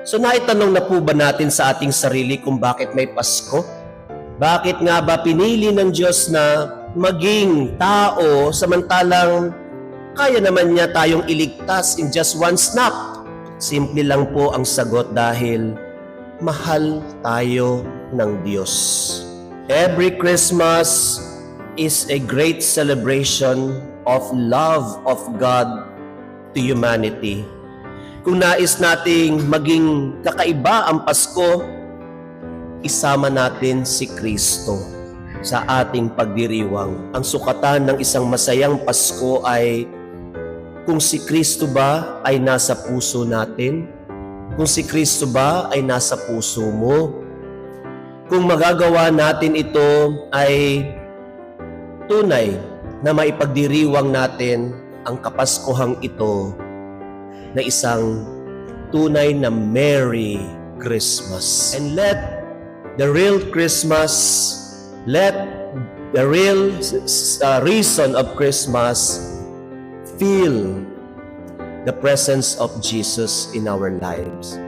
So naitanong na po ba natin sa ating sarili kung bakit may Pasko? Bakit nga ba pinili ng Diyos na maging tao samantalang kaya naman niya tayong iligtas in just one snap? Simple lang po ang sagot, dahil mahal tayo ng Diyos. Every Christmas is a great celebration of love of God to humanity. Kung nais nating maging kakaiba ang Pasko, isama natin si Kristo sa ating pagdiriwang. Ang sukatan ng isang masayang Pasko ay kung si Kristo ba ay nasa puso natin, kung si Kristo ba ay nasa puso mo, kung magagawa natin ito ay tunay na maipagdiriwang natin ang Kapaskuhang ito na isang tunay na Merry Christmas. And let the real Christmas, let the real reason of Christmas feel the presence of Jesus in our lives.